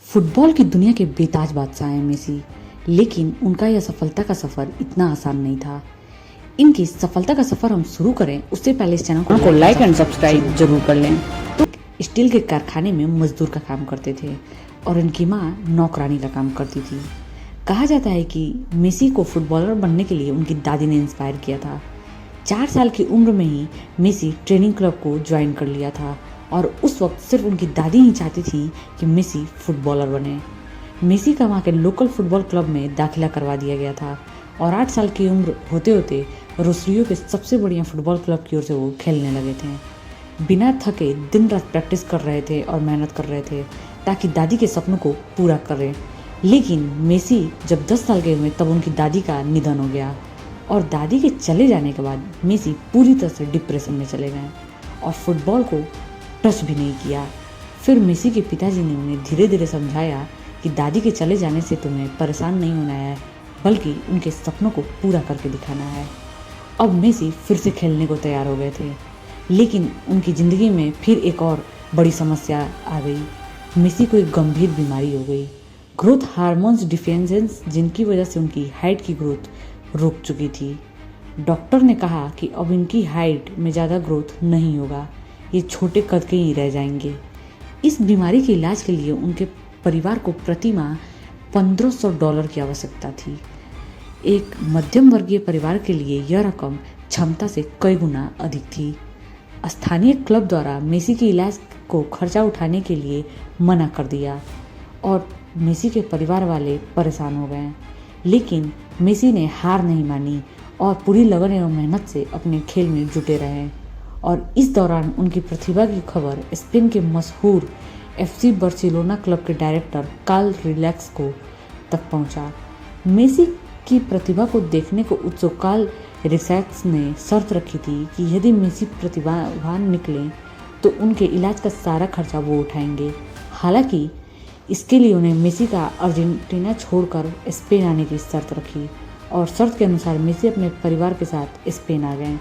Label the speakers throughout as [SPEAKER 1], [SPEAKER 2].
[SPEAKER 1] Football की दुनिया के बेताज बादशाह हैं मेसी, लेकिन उनका यह सफलता का सफर इतना आसान नहीं था। इनकी सफलता का सफर हम शुरू करें उससे पहले इस चैनल को लाइक एंड सब्सक्राइब जरूर कर लें। तो स्टील के कारखाने में मजदूर का काम करते थे और इनकी माँ नौकरानी का काम करती थी। कहा जाता है कि मेसी को फुटबॉलर बनने के लिए उनकी दादी ने इंस्पायर किया था। 4 साल की उम्र में ही मेसी ट्रेनिंग क्लब को ज्वाइन कर लिया था और उस वक्त सिर्फ उनकी दादी ही चाहती थी कि मेसी फुटबॉलर बने। मेसी का वहाँ के लोकल फुटबॉल क्लब में दाखिला करवा दिया गया था और 8 साल की उम्र होते होते रोसरियो के सबसे बढ़िया फुटबॉल क्लब की ओर से वो खेलने लगे थे। बिना थके दिन रात प्रैक्टिस कर रहे थे और मेहनत कर रहे थे ताकि दादी के सपनों को पूरा करें। लेकिन मेसी जब 10 साल के हुए तब उनकी दादी का निधन हो गया और दादी के चले जाने के बाद मेसी पूरी तरह से डिप्रेशन में चले गए और फुटबॉल को टच भी नहीं किया। फिर मेसी के पिताजी ने उन्हें धीरे धीरे समझाया कि दादी के चले जाने से तुम्हें परेशान नहीं होना है, बल्कि उनके सपनों को पूरा करके दिखाना है। अब मेसी फिर से खेलने को तैयार हो गए थे, लेकिन उनकी ज़िंदगी में फिर एक और बड़ी समस्या आ गई। मेसी को एक गंभीर बीमारी हो गई, ग्रोथ हार्मोन्स डिफिशिएंसी, जिनकी वजह से उनकी हाइट की ग्रोथ रुक चुकी थी। डॉक्टर ने कहा कि अब इनकी हाइट में ज़्यादा ग्रोथ नहीं होगा, ये छोटे कद के ही रह जाएंगे। इस बीमारी के इलाज के लिए उनके परिवार को प्रति माह $1500 की आवश्यकता थी। एक मध्यम वर्गीय परिवार के लिए यह रकम क्षमता से कई गुना अधिक थी। स्थानीय क्लब द्वारा मेसी के इलाज को खर्चा उठाने के लिए मना कर दिया और मेसी के परिवार वाले परेशान हो गए। लेकिन मेसी ने हार नहीं मानी और पूरी लगन एवं मेहनत से अपने खेल में जुटे रहे और इस दौरान उनकी प्रतिभा की खबर स्पेन के मशहूर FC बार्सिलोना क्लब के डायरेक्टर कार्ल रिलैक्स को तक पहुंचा। मेसी की प्रतिभा को देखने को उत्सुक कार्ल रिलैक्स ने शर्त रखी थी कि यदि मेसी प्रतिभावान निकले तो उनके इलाज का सारा खर्चा वो उठाएंगे। हालांकि इसके लिए उन्हें मेसी का अर्जेंटीना छोड़कर स्पेन आने की शर्त रखी और शर्त के अनुसार मेसी अपने परिवार के साथ स्पेन आ गए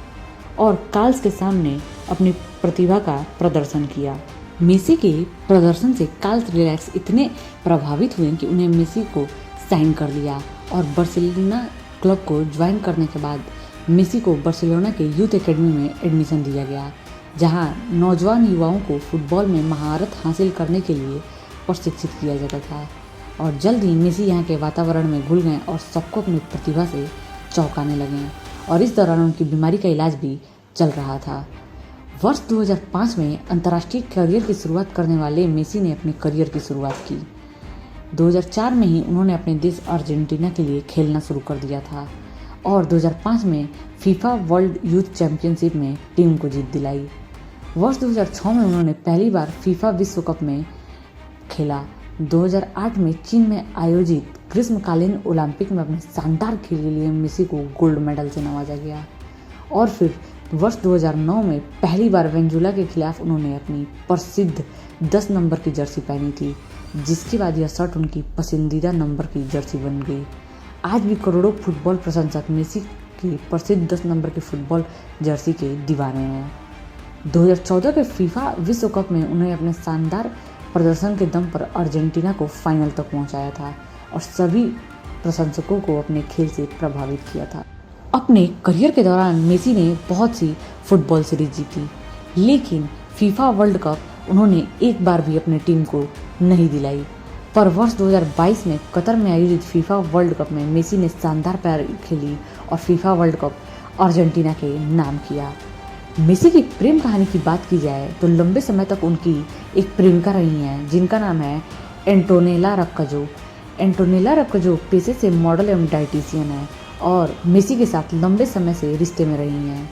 [SPEAKER 1] और कार्ल्स के सामने अपनी प्रतिभा का प्रदर्शन किया। मेसी के प्रदर्शन से कार्ल रिलैक्स इतने प्रभावित हुए कि उन्हें मेसी को साइन कर लिया और बार्सिलोना क्लब को ज्वाइन करने के बाद मेसी को बार्सिलोना के यूथ एकेडमी में एडमिशन दिया गया, जहां नौजवान युवाओं को फुटबॉल में महारत हासिल करने के लिए प्रशिक्षित किया जाता था। और जल्द ही मेसी यहाँ के वातावरण में घुल गए और सबको अपनी प्रतिभा से चौंकाने लगे और इस दौरान उनकी बीमारी का इलाज भी चल रहा था। वर्ष 2005 में अंतर्राष्ट्रीय करियर की शुरुआत करने वाले मेसी ने अपने करियर की शुरुआत की। 2004 में ही उन्होंने अपने देश अर्जेंटीना के लिए खेलना शुरू कर दिया था और 2005 में फीफा वर्ल्ड यूथ चैंपियनशिप में टीम को जीत दिलाई। वर्ष 2006 में उन्होंने पहली बार फीफा विश्व कप में खेला। 2008 में चीन में आयोजित ग्रीष्मकालीन ओलंपिक में अपने शानदार खेल के लिए मेसी को गोल्ड मेडल से नवाजा गया और फिर वर्ष 2009 में पहली बार वेनेजुएला के खिलाफ उन्होंने अपनी प्रसिद्ध 10 नंबर की जर्सी पहनी थी, जिसके बाद यह शर्ट उनकी पसंदीदा नंबर की जर्सी बन गई। आज भी करोड़ों फुटबॉल प्रशंसक मेसी की प्रसिद्ध 10 नंबर की फुटबॉल जर्सी के दीवाने हैं। 2014 के फीफा विश्व कप में उन्हें अपने शानदार प्रदर्शन के दम पर अर्जेंटीना को फाइनल तक पहुंचाया था और सभी प्रशंसकों को अपने खेल से प्रभावित किया था। अपने करियर के दौरान मेसी ने बहुत सी फुटबॉल सीरीज जीती, लेकिन फीफा वर्ल्ड कप उन्होंने एक बार भी अपनी टीम को नहीं दिलाई। पर वर्ष 2022 में कतर में आयोजित फीफा वर्ल्ड कप में मेसी ने शानदार पारी खेली और फीफा वर्ल्ड कप अर्जेंटीना के नाम किया। मेसी की प्रेम कहानी की बात की जाए तो लंबे समय तक उनकी एक प्रेमिका रही हैं, जिनका नाम है एंटोनेला रक्काजो। एंटोनेला रक्काजो पेशे से मॉडल एवं डाइटिशियन है और मेसी के साथ लंबे समय से रिश्ते में रही हैं।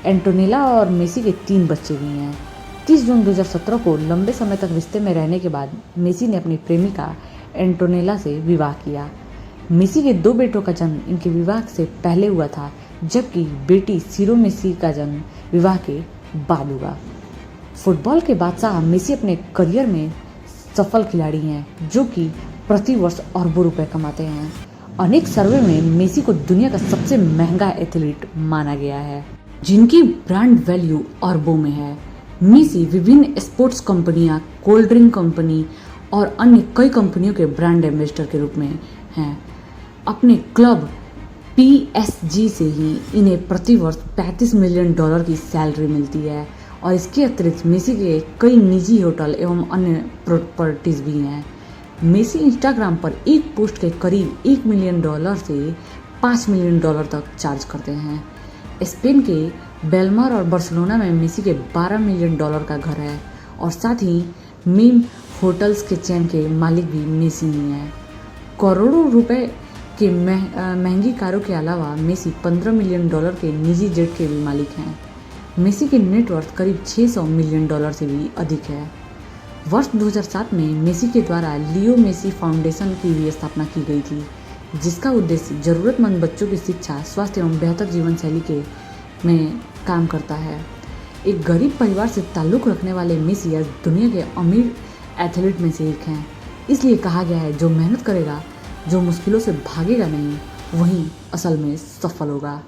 [SPEAKER 1] एंटोनेला और मेसी के 3 बच्चे भी हैं। 30 जून 2017 को लंबे समय तक रिश्ते में रहने के बाद मेसी ने अपनी प्रेमिका एंटोनेला से विवाह किया। मेसी के 2 बेटों का जन्म इनके विवाह से पहले हुआ था, जबकि बेटी सीरो मेसी का जन्म विवाह के बाद हुआ। फुटबॉल के बादशाह मेसी अपने करियर में सफल खिलाड़ी हैं, जो कि प्रति वर्ष अरबों रुपए कमाते हैं। अनेक सर्वे में मेसी को दुनिया का सबसे महंगा एथलीट माना गया है, जिनकी ब्रांड वैल्यू अरबों में है। मेसी विभिन्न स्पोर्ट्स कंपनियां, कोल्ड ड्रिंक कंपनी और अन्य कई कंपनियों के ब्रांड एम्बेसडर के रूप में हैं। अपने क्लब PSG से ही इन्हें प्रतिवर्ष $35 मिलियन की सैलरी मिलती है और इसके अतिरिक्त मेसी के कई निजी होटल एवं अन्य प्रॉपर्टीज भी हैं। मेसी इंस्टाग्राम पर एक पोस्ट के करीब $1 मिलियन से $5 मिलियन तक चार्ज करते हैं। स्पेन के बेलमार और बार्सिलोना में मेसी के $12 मिलियन का घर है और साथ ही मीम होटल्स के चेन के मालिक भी मेसी ही हैं। करोड़ों रुपए के महंगी कारों के अलावा मेसी $15 मिलियन के निजी जेट के भी मालिक हैं। मेसी की नेटवर्थ करीब $600 मिलियन से भी अधिक है। वर्ष 2007 में मेसी के द्वारा लियो मेसी फाउंडेशन की भी स्थापना की गई थी, जिसका उद्देश्य जरूरतमंद बच्चों की शिक्षा, स्वास्थ्य एवं बेहतर जीवन शैली के में काम करता है। एक गरीब परिवार से ताल्लुक़ रखने वाले मेसी आज दुनिया के अमीर एथलीट में से एक हैं। इसलिए कहा गया है, जो मेहनत करेगा, जो मुश्किलों से भागेगा नहीं, वही असल में सफल होगा।